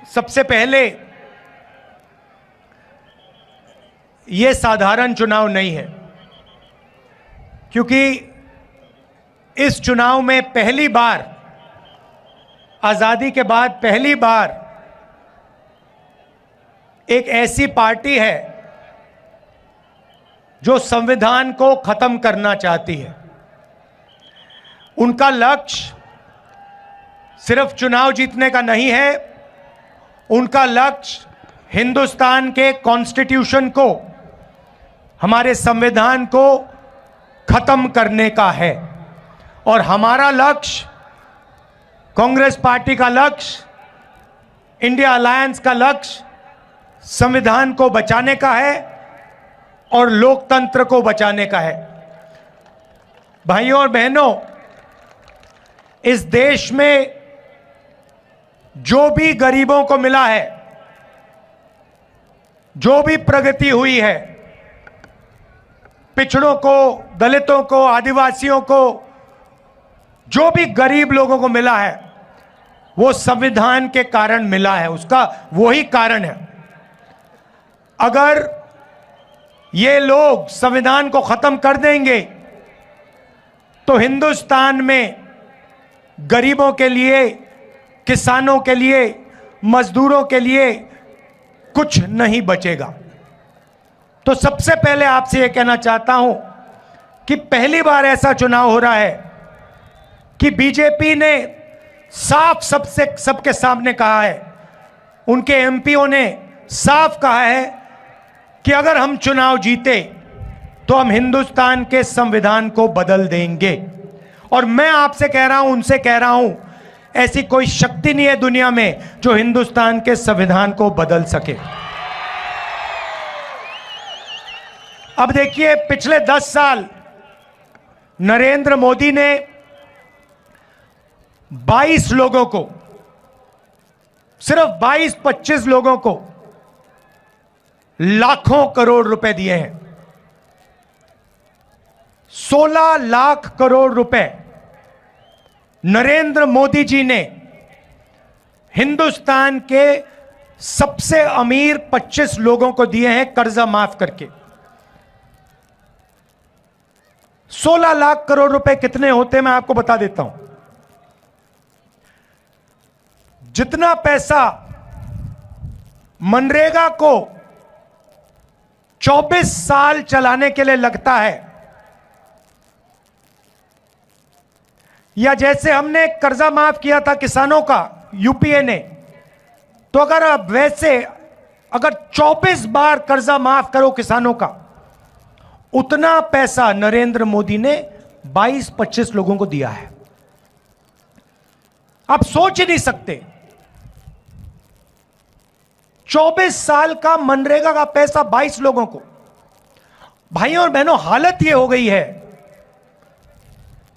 सबसे पहले ये साधारण चुनाव नहीं है, क्योंकि इस चुनाव में पहली बार, आजादी के बाद पहली बार एक ऐसी पार्टी है जो संविधान को खत्म करना चाहती है। उनका लक्ष्य सिर्फ चुनाव जीतने का नहीं है, उनका लक्ष्य हिंदुस्तान के कॉन्स्टिट्यूशन को, हमारे संविधान को खत्म करने का है। और हमारा लक्ष्य, कांग्रेस पार्टी का लक्ष्य, इंडिया अलायंस का लक्ष्य संविधान को बचाने का है और लोकतंत्र को बचाने का है। भाइयों और बहनों, इस देश में जो भी गरीबों को मिला है, जो भी प्रगति हुई है, पिछड़ों को, दलितों को, आदिवासियों को, जो भी गरीब लोगों को मिला है, वो संविधान के कारण मिला है। उसका वही कारण है। अगर ये लोग संविधान को खत्म कर देंगे तो हिंदुस्तान में गरीबों के लिए, किसानों के लिए, मजदूरों के लिए कुछ नहीं बचेगा। तो सबसे पहले आपसे यह कहना चाहता हूं कि पहली बार ऐसा चुनाव हो रहा है कि बीजेपी ने साफ सबके सामने कहा है, उनके एमपीओ ने साफ कहा है कि अगर हम चुनाव जीते तो हम हिंदुस्तान के संविधान को बदल देंगे। और मैं आपसे कह रहा हूं, उनसे कह रहा हूं, ऐसी कोई शक्ति नहीं है दुनिया में जो हिंदुस्तान के संविधान को बदल सके। अब देखिए, पिछले 10 साल नरेंद्र मोदी ने 22 लोगों को, सिर्फ 22-25 लोगों को लाखों करोड़ रुपए दिए हैं। 16 लाख करोड़ रुपए नरेंद्र मोदी जी ने हिंदुस्तान के सबसे अमीर 25 लोगों को दिए हैं कर्जा माफ करके। 16 लाख करोड़ रुपए कितने होते हैं मैं आपको बता देता हूं। जितना पैसा मनरेगा को 24 साल चलाने के लिए लगता है, या जैसे हमने कर्जा माफ किया था किसानों का यूपीए ने, तो अगर अब वैसे अगर 24 बार कर्जा माफ करो किसानों का, उतना पैसा नरेंद्र मोदी ने 22-25 लोगों को दिया है। आप सोच ही नहीं सकते, 24 साल का मनरेगा का पैसा 22 लोगों को। भाइयों और बहनों, हालत यह हो गई है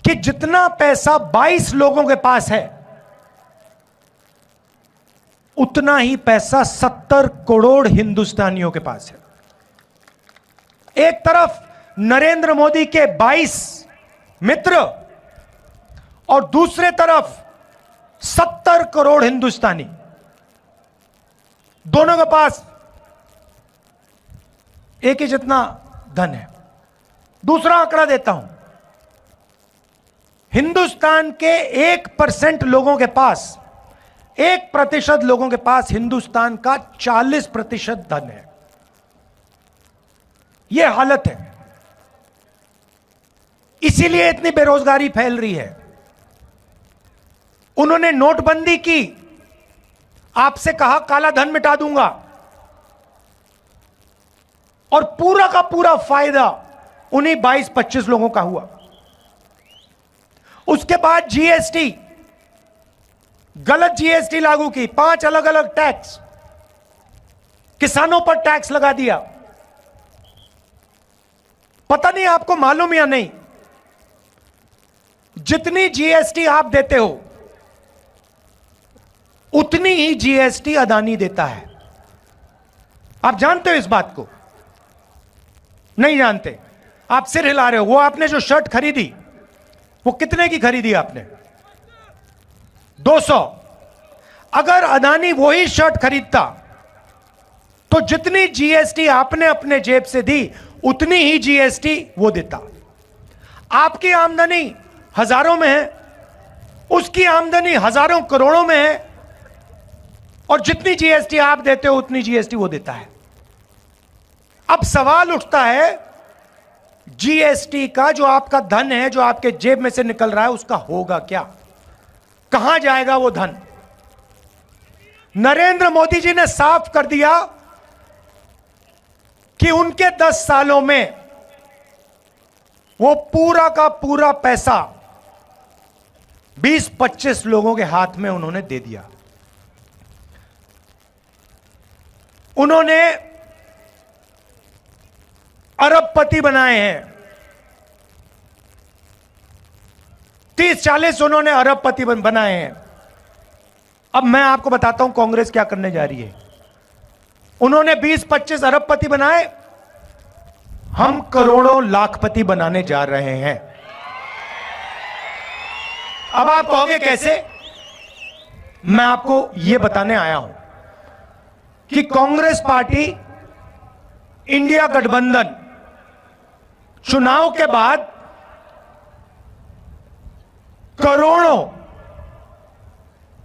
कि जितना पैसा 22 लोगों के पास है, उतना ही पैसा 70 करोड़ हिंदुस्तानियों के पास है। एक तरफ नरेंद्र मोदी के 22 मित्र और दूसरे तरफ 70 करोड़ हिंदुस्तानी, दोनों के पास एक ही जितना धन है। दूसरा आंकड़ा देता हूं, हिंदुस्तान के 1% लोगों के पास, 1% लोगों के पास हिंदुस्तान का 40% धन है। यह हालत है, इसीलिए इतनी बेरोजगारी फैल रही है। उन्होंने नोटबंदी की, आपसे कहा काला धन मिटा दूंगा, और पूरा का पूरा फायदा उन्हीं 22-25 लोगों का हुआ। उसके बाद जीएसटी, गलत जीएसटी लागू की, 5 अलग अलग टैक्स, किसानों पर टैक्स लगा दिया। पता नहीं आपको मालूम या नहीं, जितनी जीएसटी आप देते हो उतनी ही जीएसटी अदानी देता है। आप जानते हो इस बात को? नहीं जानते? आप सिर हिला रहे हो। वो आपने जो शर्ट खरीदी, वो कितने की खरीदी आपने? 200। अगर अदानी वही शर्ट खरीदता तो जितनी जीएसटी आपने अपने जेब से दी उतनी ही जीएसटी वो देता। आपकी आमदनी हजारों में है, उसकी आमदनी हजारों करोड़ों में है, और जितनी जीएसटी आप देते हो उतनी जीएसटी वो देता है। अब सवाल उठता है, जीएसटी का जो आपका धन है, जो आपके जेब में से निकल रहा है, उसका होगा क्या? कहां जाएगा वो धन? नरेंद्र मोदी जी ने साफ कर दिया कि उनके 10 सालों में वो पूरा का पूरा पैसा 20-25 लोगों के हाथ में उन्होंने दे दिया। उन्होंने अरबपति बनाए हैं, 30-40 उन्होंने अरबपति बनाए हैं। अब मैं आपको बताता हूं कांग्रेस क्या करने जा रही है। उन्होंने 20-25 अरबपति बनाए, हम करोड़ों लाखपति बनाने जा रहे हैं। अब आप कहोगे कैसे? मैं आपको यह बताने आया हूं कि कांग्रेस पार्टी इंडिया गठबंधन चुनाव के बाद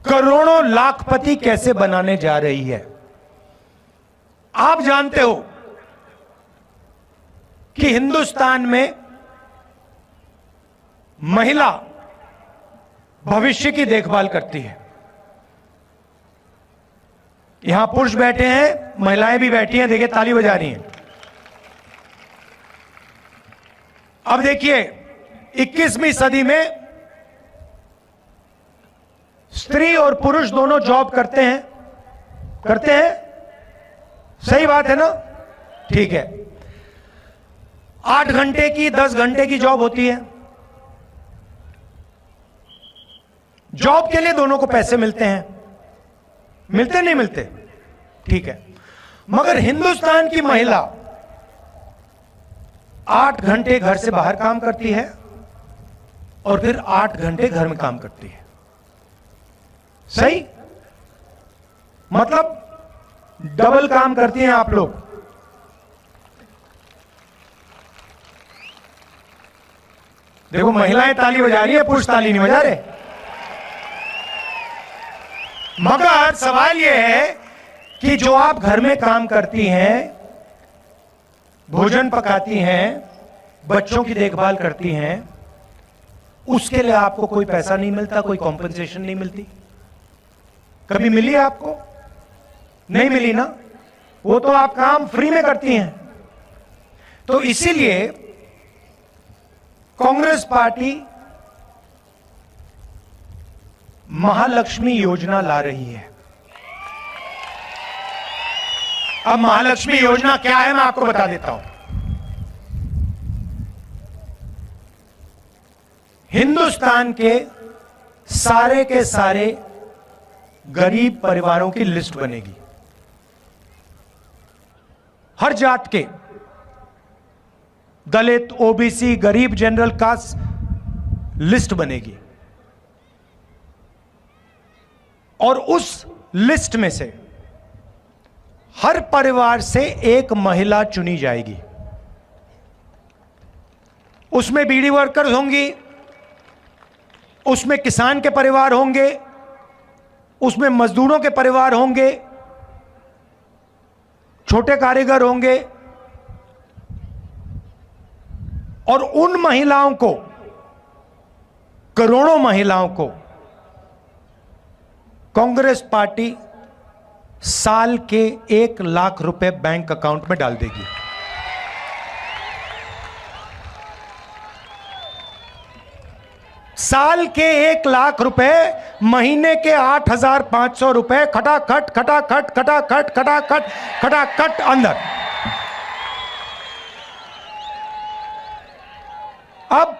करोड़ों लाखपति कैसे बनाने जा रही है। आप जानते हो कि हिंदुस्तान में महिला भविष्य की देखभाल करती है। यहां पुरुष बैठे हैं, महिलाएं भी बैठी हैं, देखिए ताली बजा रही हैं। अब देखिए 21वीं सदी में स्त्री और पुरुष दोनों जॉब करते हैं। सही बात है ना? ठीक है। 8 घंटे की 10 घंटे की जॉब होती है। जॉब के लिए दोनों को पैसे मिलते हैं, मिलते नहीं मिलते? ठीक है। मगर हिंदुस्तान की महिला 8 घंटे घर से बाहर काम करती है और फिर 8 घंटे घर में काम करती है। सही? मतलब डबल काम करती हैं आप लोग। देखो महिलाएं ताली बजा रही है, पुरुष ताली नहीं बजा रहे। मगर सवाल यह है कि जो आप घर में काम करती हैं, भोजन पकाती हैं, बच्चों की देखभाल करती हैं, उसके लिए आपको कोई पैसा नहीं मिलता, कोई कॉम्पेंसेशन नहीं मिलती। कभी मिली आपको? नहीं मिली ना? वो तो आप काम फ्री में करती हैं। तो इसीलिए कांग्रेस पार्टी महालक्ष्मी योजना ला रही है। अब महालक्ष्मी योजना क्या है, मैं आपको बता देता हूं। हिंदुस्तान के सारे गरीब परिवारों की लिस्ट बनेगी। हर जात के, दलित, ओबीसी, गरीब, जनरल कास्ट लिस्ट बनेगी और उस लिस्ट में से हर परिवार से एक महिला चुनी जाएगी। उसमें बीड़ी वर्कर्स होंगी, उसमें किसान के परिवार होंगे, उसमें मजदूरों के परिवार होंगे, छोटे कारीगर होंगे, और उन महिलाओं को, करोड़ों महिलाओं को कांग्रेस पार्टी साल के 1 लाख रुपए बैंक अकाउंट में डाल देगी। साल के 1 लाख रुपए, महीने के 8,500 रुपए, खटाखट खटाखट खटाखट खटाखट खटाखट अंदर। अब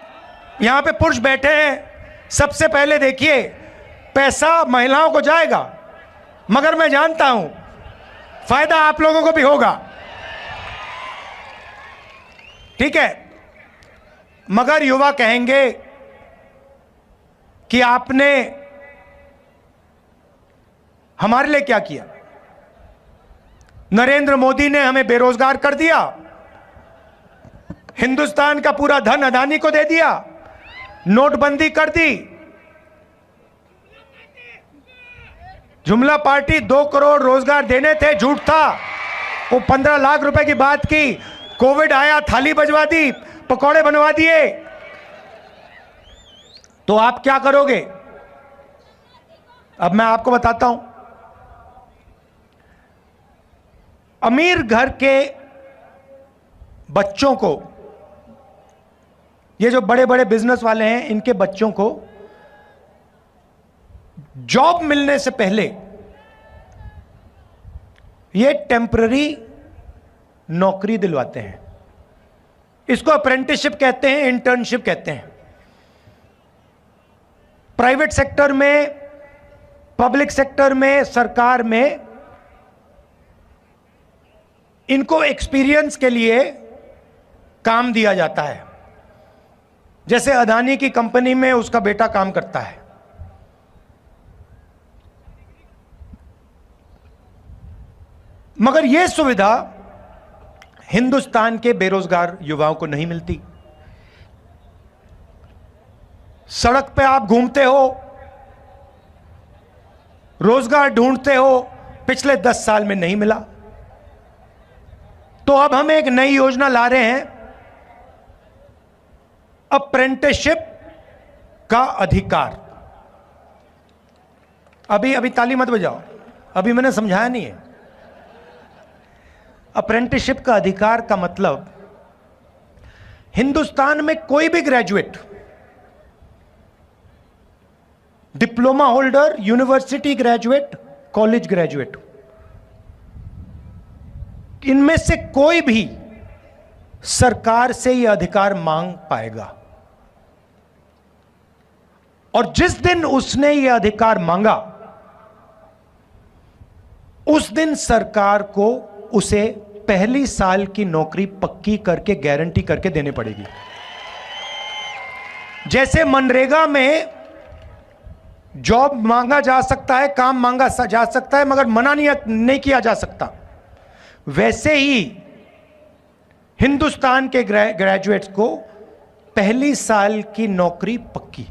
यहां पे पुरुष बैठे हैं, सबसे पहले देखिए पैसा महिलाओं को जाएगा, मगर मैं जानता हूं फायदा आप लोगों को भी होगा। ठीक है? मगर युवा कहेंगे कि आपने हमारे लिए क्या किया? नरेंद्र मोदी ने हमें बेरोजगार कर दिया, हिंदुस्तान का पूरा धन अदानी को दे दिया, नोटबंदी कर दी, जुमला पार्टी 2 करोड़ रोजगार देने थे, झूठ था, वो 15 लाख रुपए की बात की, कोविड आया, थाली बजवा दी, पकौड़े बनवा दिए। तो आप क्या करोगे? अब मैं आपको बताता हूं। अमीर घर के बच्चों को, ये जो बड़े बड़े बिजनेस वाले हैं, इनके बच्चों को जॉब मिलने से पहले ये टेम्पररी नौकरी दिलवाते हैं। इसको अप्रेंटिसशिप कहते हैं, इंटर्नशिप कहते हैं। प्राइवेट सेक्टर में, पब्लिक सेक्टर में, सरकार में इनको एक्सपीरियंस के लिए काम दिया जाता है। जैसे अदानी की कंपनी में उसका बेटा काम करता है। मगर यह सुविधा हिंदुस्तान के बेरोजगार युवाओं को नहीं मिलती। सड़क पे आप घूमते हो, रोजगार ढूंढते हो, पिछले 10 साल में नहीं मिला। तो अब हम एक नई योजना ला रहे हैं, अप्रेंटिसशिप का अधिकार। अभी ताली मत बजाओ, अभी मैंने समझाया नहीं है। अप्रेंटिसशिप का अधिकार का मतलब, हिंदुस्तान में कोई भी graduate, diploma holder, university graduate, college graduate, इनमें से कोई भी सरकार से यह अधिकार मांग पाएगा। और जिस दिन उसने यह अधिकार मांगा, उस दिन सरकार को उसे पहली साल की नौकरी पक्की करके, गारंटी करके देनी पड़ेगी। जैसे मनरेगा में जॉब मांगा जा सकता है, काम मांगा जा सकता है, मगर मना नहीं किया जा सकता, वैसे ही हिंदुस्तान के ग्रेजुएट्स को पहली साल की नौकरी पक्की।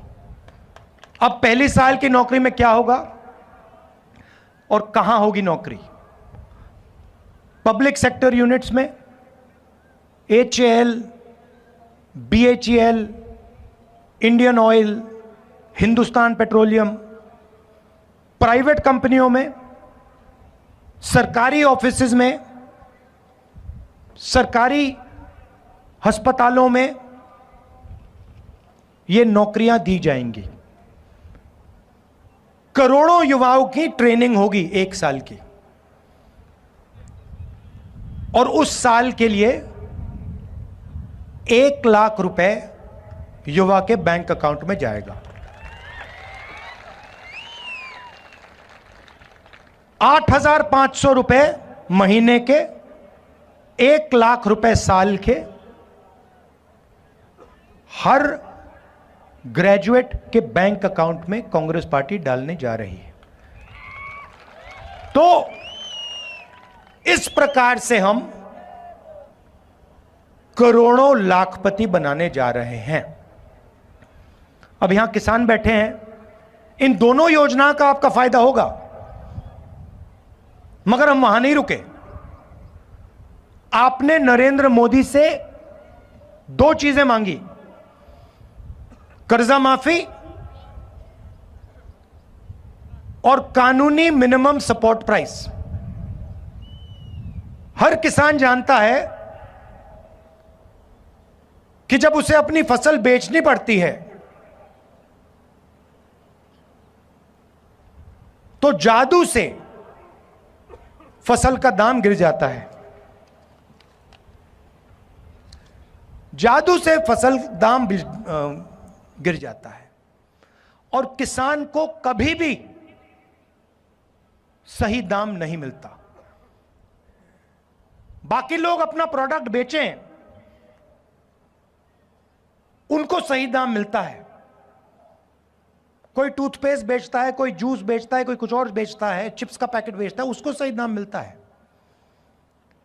अब पहली साल की नौकरी में क्या होगा और कहां होगी नौकरी? पब्लिक सेक्टर यूनिट्स में, HAL, BHEL, Indian oil, Hindustan petroleum, private कंपनियों में, सरकारी ऑफिसेज में, सरकारी अस्पतालों में ये नौकरियां दी जाएंगी। करोड़ों युवाओं की ट्रेनिंग होगी 1 साल की, और उस साल के लिए 1 लाख रुपए युवा के बैंक अकाउंट में जाएगा। 8,500 रुपए महीने के, 1 लाख रुपए साल के, हर ग्रेजुएट के बैंक अकाउंट में कांग्रेस पार्टी डालने जा रही है। तो इस प्रकार से हम करोड़ों लाखपति बनाने जा रहे हैं। अब यहां किसान बैठे हैं, इन दोनों योजना का आपका फायदा होगा, मगर हम वहां नहीं रुके। आपने नरेंद्र मोदी से 2 चीजें मांगी, कर्जा माफी और कानूनी मिनिमम सपोर्ट प्राइस। हर किसान जानता है कि जब उसे अपनी फसल बेचनी पड़ती है तो जादू से फसल का दाम गिर जाता है। जादू से फसल दाम गिर जाता है और किसान को कभी भी सही दाम नहीं मिलता। बाकी लोग अपना प्रोडक्ट बेचें, उनको सही दाम मिलता है, कोई टूथपेस्ट बेचता है, कोई जूस बेचता है, कोई कुछ और बेचता है, चिप्स का पैकेट बेचता है, उसको सही दाम मिलता है।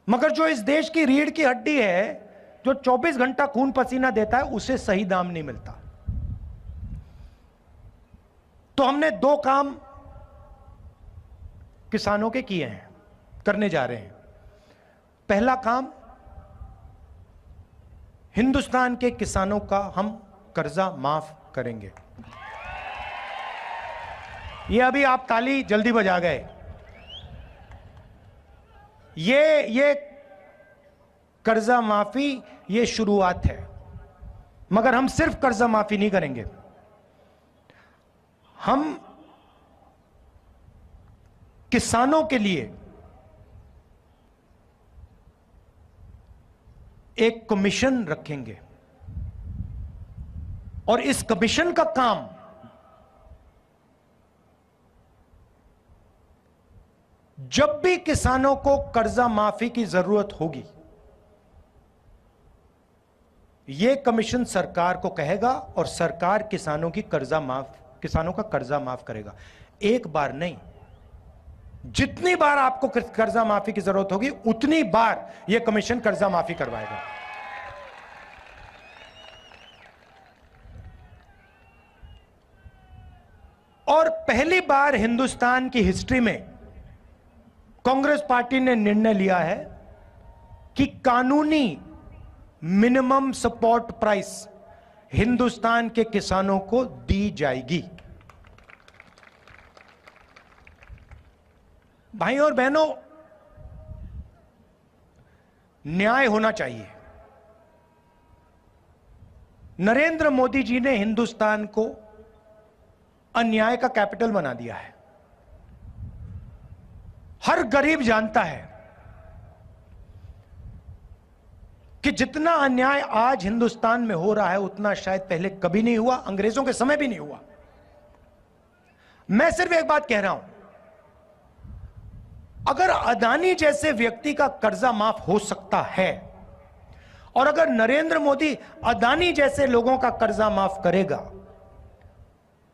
मगर जो इस देश की रीढ़ की हड्डी है, जो 24 घंटा खून पसीना देता है, उसे सही दाम नहीं मिलता। तो हमने 2 काम किसानों के किए हैं, करने जा रहे हैं। पहला काम, हिंदुस्तान के किसानों का हम कर्जा माफ करेंगे। ये अभी आप ताली जल्दी बजा गए। ये कर्जा माफी ये शुरुआत है, मगर हम सिर्फ कर्जा माफी नहीं करेंगे। हम किसानों के लिए एक कमीशन रखेंगे और इस कमीशन का काम जब भी किसानों को कर्जा माफी की जरूरत होगी, यह कमीशन सरकार को कहेगा और सरकार किसानों का कर्जा माफ करेगा। एक बार नहीं, जितनी बार आपको कर्जा माफी की जरूरत होगी उतनी बार यह कमीशन कर्जा माफी करवाएगा। और पहली बार हिंदुस्तान की हिस्ट्री में कांग्रेस पार्टी ने निर्णय लिया है कि कानूनी मिनिमम सपोर्ट प्राइस हिंदुस्तान के किसानों को दी जाएगी। भाइयों और बहनों, न्याय होना चाहिए। नरेंद्र मोदी जी ने हिंदुस्तान को अन्याय का कैपिटल बना दिया है। हर गरीब जानता है कि जितना अन्याय आज हिंदुस्तान में हो रहा है उतना शायद पहले कभी नहीं हुआ, अंग्रेजों के समय भी नहीं हुआ। मैं सिर्फ एक बात कह रहा हूं, अगर अदानी जैसे व्यक्ति का कर्जा माफ हो सकता है और अगर नरेंद्र मोदी अदानी जैसे लोगों का कर्जा माफ करेगा,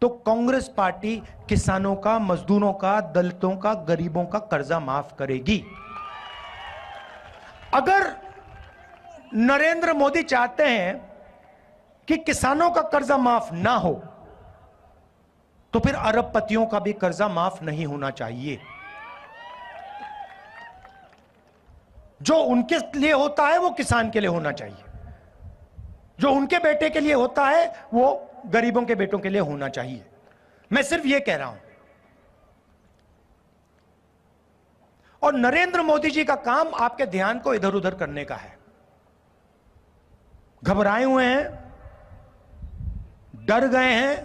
तो कांग्रेस पार्टी किसानों का, मजदूरों का, दलितों का, गरीबों का कर्जा माफ करेगी। अगर नरेंद्र मोदी चाहते हैं कि किसानों का कर्जा माफ ना हो, तो फिर अरबपतियों का भी कर्जा माफ नहीं होना चाहिए। जो उनके लिए होता है वो किसान के लिए होना चाहिए, जो उनके बेटे के लिए होता है वो गरीबों के बेटों के लिए होना चाहिए। मैं सिर्फ ये कह रहा हूं। और नरेंद्र मोदी जी का काम आपके ध्यान को इधर उधर करने का है। घबराए हुए हैं, डर गए हैं,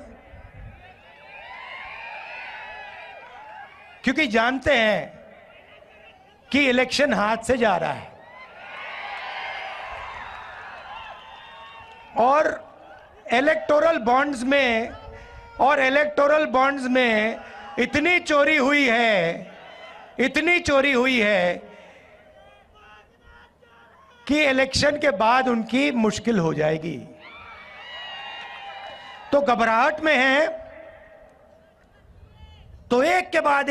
क्योंकि जानते हैं कि इलेक्शन हाथ से जा रहा है और इलेक्टोरल बॉन्ड्स में इतनी चोरी हुई है कि इलेक्शन के बाद उनकी मुश्किल हो जाएगी। तो घबराहट में है, तो एक के बाद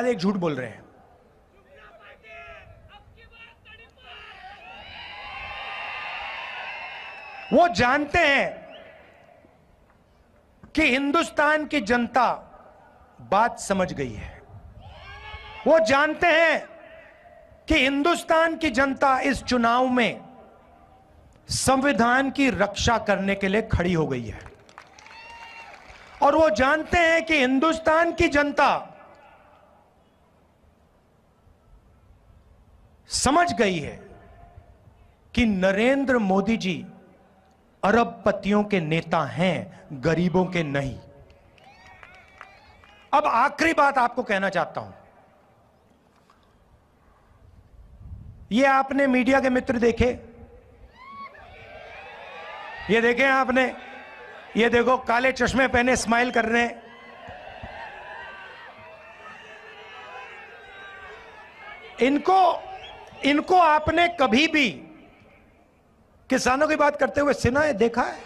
एक झूठ बोल रहे हैं। वो जानते हैं कि हिंदुस्तान की जनता बात समझ गई है। वो जानते हैं कि हिंदुस्तान की जनता इस चुनाव में संविधान की रक्षा करने के लिए खड़ी हो गई है। और वो जानते हैं कि हिंदुस्तान की जनता समझ गई है कि नरेंद्र मोदी जी अरबपतियों के नेता हैं, गरीबों के नहीं। अब आखिरी बात आपको कहना चाहता हूं। ये आपने मीडिया के मित्र देखे, ये देखे आपने, ये देखो काले चश्मे पहने स्माइल कर रहे हैं। इनको आपने कभी भी किसानों की बात करते हुए सुना है, देखा है?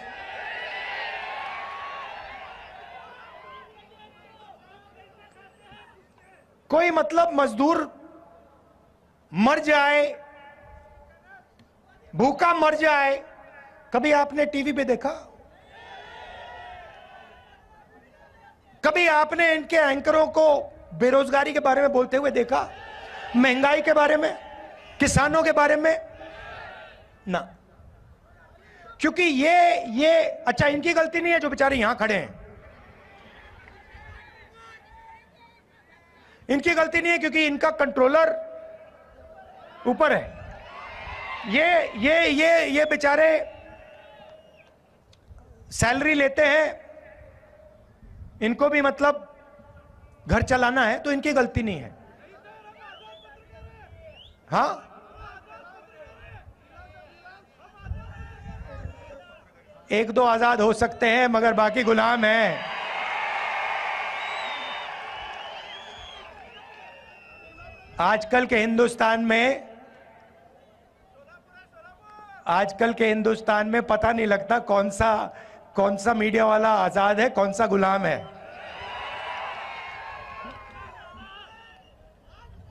कोई मतलब मजदूर मर जाए, भूखा मर जाए, कभी आपने टीवी पे देखा? कभी आपने इनके एंकरों को बेरोजगारी के बारे में बोलते हुए देखा? महंगाई के बारे में, किसानों के बारे में? ना। क्योंकि ये अच्छा, इनकी गलती नहीं है जो बेचारे यहां खड़े हैं, इनकी गलती नहीं है क्योंकि इनका कंट्रोलर ऊपर है। ये बेचारे सैलरी लेते हैं, इनको भी मतलब घर चलाना है, तो इनकी गलती नहीं है। हाँ, एक दो आजाद हो सकते हैं मगर बाकी गुलाम हैं। आजकल के हिंदुस्तान में पता नहीं लगता कौन सा मीडिया वाला आजाद है, कौन सा गुलाम है।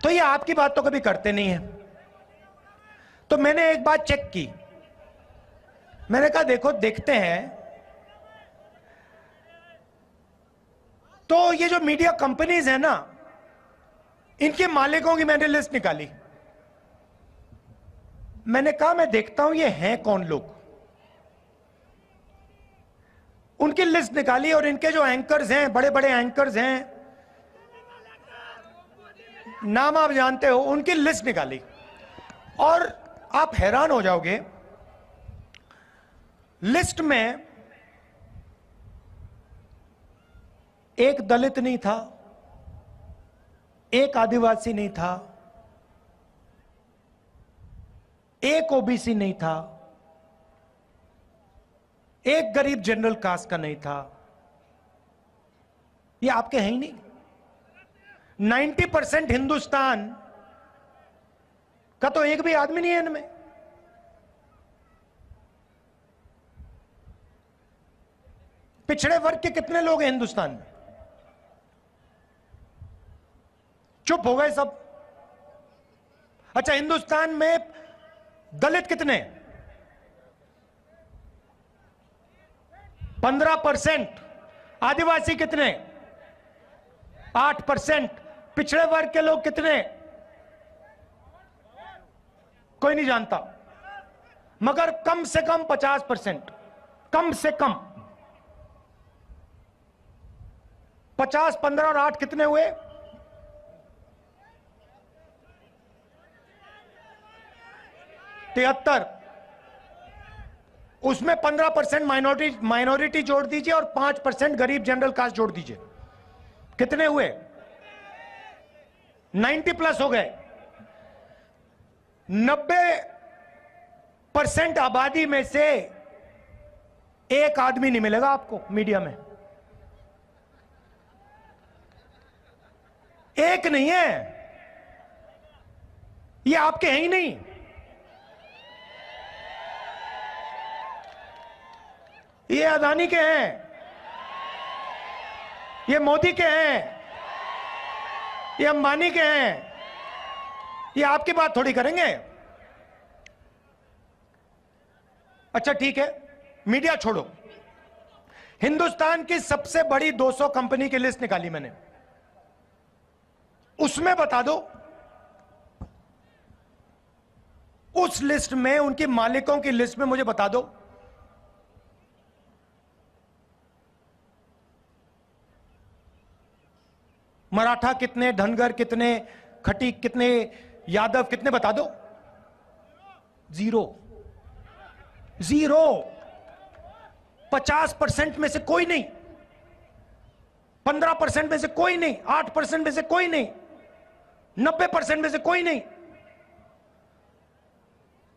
तो ये आपकी बात तो कभी करते नहीं है। तो मैंने एक बात चेक की, मैंने कहा देखो, देखते हैं। तो ये जो मीडिया कंपनीज है ना, इनके मालिकों की मैंने लिस्ट निकाली। मैंने कहा मैं देखता हूं ये हैं कौन लोग। उनकी लिस्ट निकाली और इनके जो एंकर्स हैं, बड़े बड़े एंकर्स हैं, नाम आप जानते हो, उनकी लिस्ट निकाली। और आप हैरान हो जाओगे, लिस्ट में एक दलित नहीं था, एक आदिवासी नहीं था, एक ओबीसी नहीं था, एक गरीब जनरल कास्ट का नहीं था। ये आपके हैं ही नहीं। 90% हिंदुस्तान का तो एक भी आदमी नहीं है इनमें। पिछड़े वर्ग के कितने लोग हैं हिंदुस्तान में? चुप हो गए सब। अच्छा, हिंदुस्तान में दलित कितने? 15%। आदिवासी कितने? 8%। पिछड़े वर्ग के लोग कितने? कोई नहीं जानता, मगर कम से कम 50%। कम से कम 50, 15 और 8 कितने हुए? 73। उसमें 15% माइनॉरिटी जोड़ दीजिए और 5% गरीब जनरल कास्ट जोड़ दीजिए, कितने हुए? 90 प्लस हो गए। 90% आबादी में से एक आदमी नहीं मिलेगा आपको मीडिया में। एक नहीं है। ये आपके हैं ही नहीं। ये अदानी के हैं, ये मोदी के हैं, ये अंबानी के हैं। ये आपकी बात थोड़ी करेंगे। अच्छा ठीक है, मीडिया छोड़ो। हिंदुस्तान की सबसे बड़ी 200 कंपनी की लिस्ट निकाली मैंने, उसमें बता दो, उस लिस्ट में, उनके मालिकों की लिस्ट में मुझे बता दो, मराठा कितने, धनगर कितने, खटीक कितने, यादव कितने, बता दो। जीरो। 50% में से कोई नहीं, 15% में से कोई नहीं, 8% में से कोई नहीं, 90% में से कोई नहीं,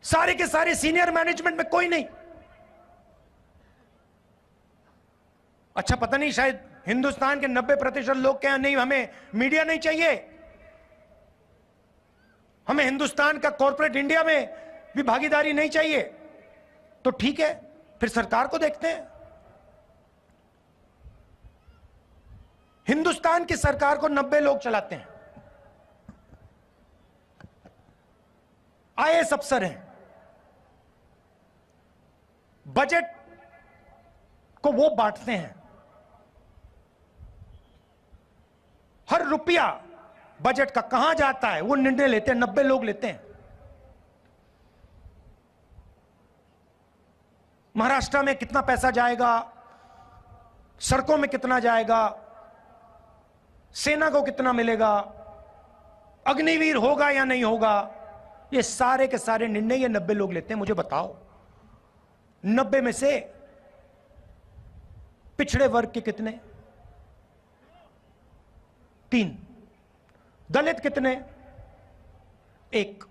सारे के सारे सीनियर मैनेजमेंट में कोई नहीं। अच्छा, पता नहीं, शायद हिंदुस्तान के 90% लोग क्या, नहीं हमें मीडिया नहीं चाहिए, हमें हिंदुस्तान का कॉर्पोरेट इंडिया में भी भागीदारी नहीं चाहिए। तो ठीक है, फिर सरकार को देखते हैं। हिंदुस्तान की सरकार को 90 लोग चलाते हैं। आईएएस अफसर हैं, बजट को वो बांटते हैं। हर रुपया बजट का कहां जाता है वो निर्णय लेते हैं, 90 लोग लेते हैं। महाराष्ट्र में कितना पैसा जाएगा, सड़कों में कितना जाएगा, सेना को कितना मिलेगा, अग्निवीर होगा या नहीं होगा, ये सारे के सारे निर्णय ये 90 लोग लेते हैं। मुझे बताओ, 90 में से पिछड़े वर्ग के कितने? 3। दलित कितने? 1।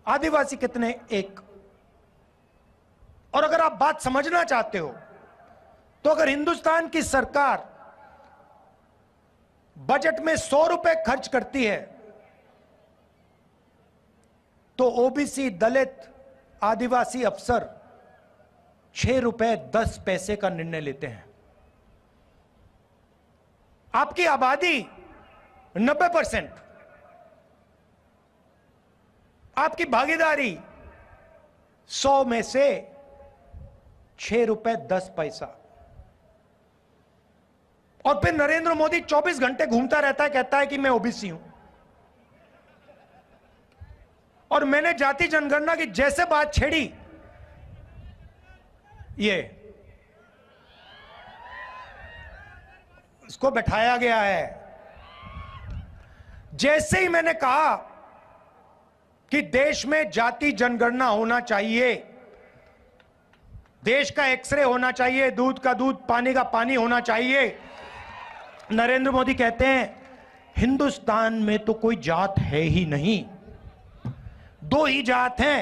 आदिवासी कितने? 1। और अगर आप बात समझना चाहते हो तो अगर हिंदुस्तान की सरकार बजट में 100 रुपए खर्च करती है तो ओबीसी, दलित, आदिवासी अफसर 6 रुपए 10 पैसे का निर्णय लेते हैं। आपकी आबादी 90%, आपकी भागीदारी 100 में से 6 रुपए 10 पैसा। और फिर नरेंद्र मोदी 24 घंटे घूमता रहता है, कहता है कि मैं ओबीसी हूं। और मैंने जाति जनगणना की जैसे बात छेड़ी, ये इसको बैठाया गया है। जैसे ही मैंने कहा कि देश में जाति जनगणना होना चाहिए, देश का एक्सरे होना चाहिए, दूध का दूध, पानी का पानी होना चाहिए, नरेंद्र मोदी कहते हैं हिंदुस्तान में तो कोई जात है ही नहीं, 2 ही जात हैं,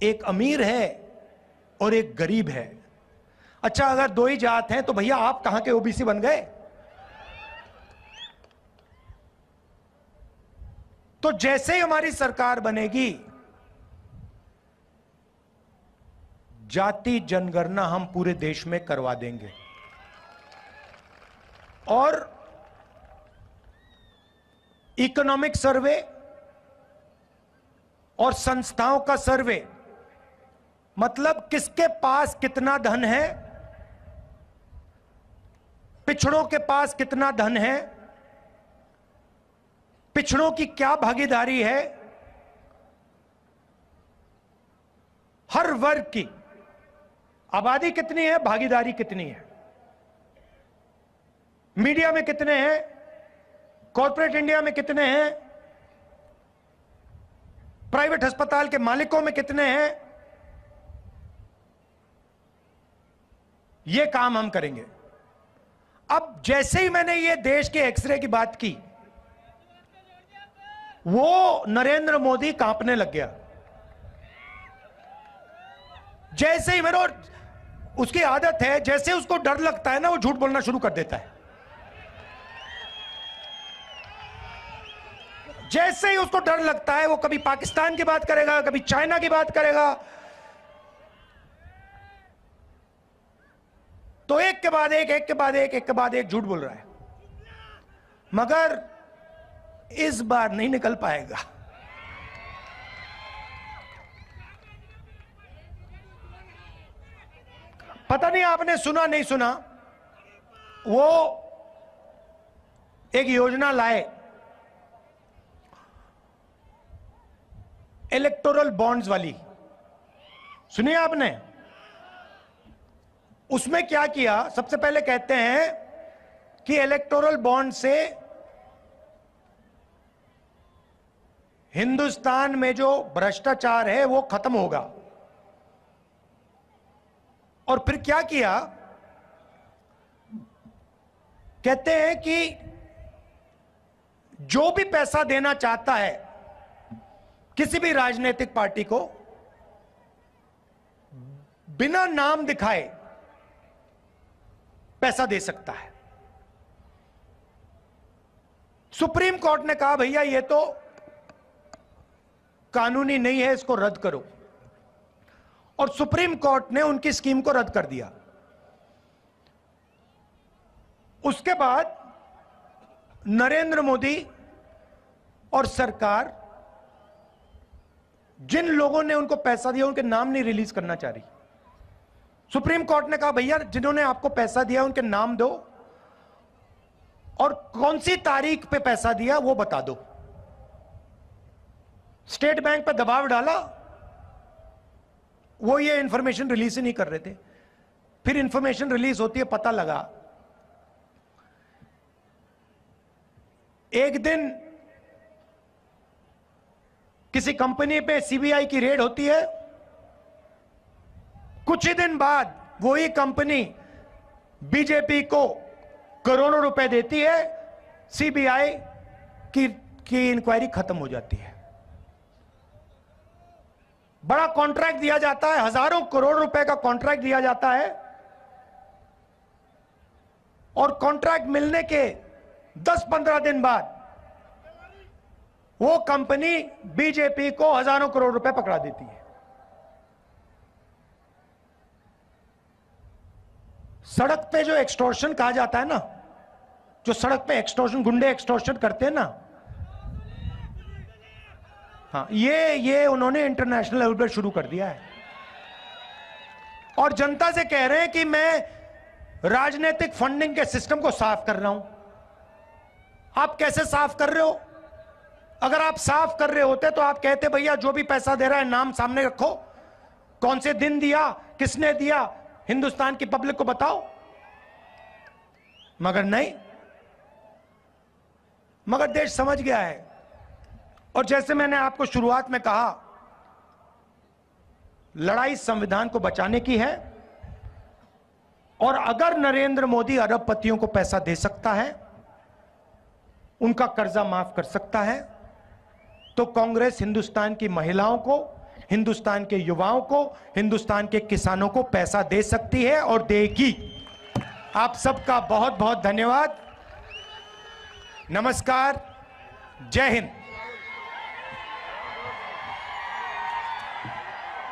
एक अमीर है और एक गरीब है। अच्छा, अगर 2 ही जात हैं तो भैया आप कहां के ओबीसी बन गए? तो जैसे ही हमारी सरकार बनेगी, जाति जनगणना हम पूरे देश में करवा देंगे। और इकोनॉमिक सर्वे और संस्थाओं का सर्वे, मतलब किसके पास कितना धन है, पिछड़ों के पास कितना धन है, पिछड़ों की क्या भागीदारी है, हर वर्ग की आबादी कितनी है, भागीदारी कितनी है, मीडिया में कितने हैं, कॉर्पोरेट इंडिया में कितने हैं, प्राइवेट अस्पताल के मालिकों में कितने हैं, यह काम हम करेंगे। अब जैसे ही मैंने ये देश के एक्सरे की बात की, वो नरेंद्र मोदी कांपने लग गया। जैसे ही मेरे, और उसकी आदत है, जैसे उसको डर लगता है ना, वो झूठ बोलना शुरू कर देता है। जैसे ही उसको डर लगता है वो कभी पाकिस्तान की बात करेगा, कभी चाइना की बात करेगा। तो एक के बाद एक, एक के बाद एक, एक के बाद एक झूठ बोल रहा है, मगर इस बार नहीं निकल पाएगा। पता नहीं आपने सुना नहीं सुना, वो एक योजना लाए इलेक्टोरल बॉन्ड्स वाली, सुनिए आपने? उसमें क्या किया, सबसे पहले कहते हैं कि इलेक्टोरल बॉन्ड से हिंदुस्तान में जो भ्रष्टाचार है वो खत्म होगा। और फिर क्या किया, कहते हैं कि जो भी पैसा देना चाहता है किसी भी राजनीतिक पार्टी को, बिना नाम दिखाए पैसा दे सकता है। सुप्रीम कोर्ट ने कहा भैया ये तो कानूनी नहीं है, इसको रद्द करो। और सुप्रीम कोर्ट ने उनकी स्कीम को रद्द कर दिया। उसके बाद नरेंद्र मोदी और सरकार जिन लोगों ने उनको पैसा दिया उनके नाम नहीं रिलीज करना चाह रही। सुप्रीम कोर्ट ने कहा भैया जिन्होंने आपको पैसा दिया उनके नाम दो और कौन सी तारीख पे पैसा दिया वो बता दो। स्टेट बैंक पे दबाव डाला, वो ये इंफॉर्मेशन रिलीज ही नहीं कर रहे थे। फिर इंफॉर्मेशन रिलीज होती है, पता लगा एक दिन किसी कंपनी पे सीबीआई की रेड होती है, कुछ ही दिन बाद वही कंपनी बीजेपी को करोड़ों रुपए देती है, सीबीआई की इंक्वायरी खत्म हो जाती है। बड़ा कॉन्ट्रैक्ट दिया जाता है, हजारों करोड़ रुपए का कॉन्ट्रैक्ट दिया जाता है और कॉन्ट्रैक्ट मिलने के 10-15 दिन बाद वो कंपनी बीजेपी को हजारों करोड़ रुपए पकड़ा देती है। सड़क पे जो एक्सटॉर्शन कहा जाता है ना, जो सड़क पे एक्सटॉर्शन, गुंडे एक्सटॉर्शन करते हैं ना, हाँ, ये उन्होंने इंटरनेशनल लेवल पर शुरू कर दिया है और जनता से कह रहे हैं कि मैं राजनीतिक फंडिंग के सिस्टम को साफ कर रहा हूं। आप कैसे साफ कर रहे हो? अगर आप साफ कर रहे होते तो आप कहते भैया जो भी पैसा दे रहा है नाम सामने रखो, कौन से दिन दिया, किसने दिया, हिंदुस्तान की पब्लिक को बताओ। मगर नहीं, मगर देश समझ गया है। और जैसे मैंने आपको शुरुआत में कहा, लड़ाई संविधान को बचाने की है और अगर नरेंद्र मोदी अरबपतियों को पैसा दे सकता है, उनका कर्जा माफ कर सकता है, तो कांग्रेस हिंदुस्तान की महिलाओं को, हिंदुस्तान के युवाओं को, हिंदुस्तान के किसानों को पैसा दे सकती है और देगी। आप सबका बहुत बहुत धन्यवाद। नमस्कार, जय हिंद।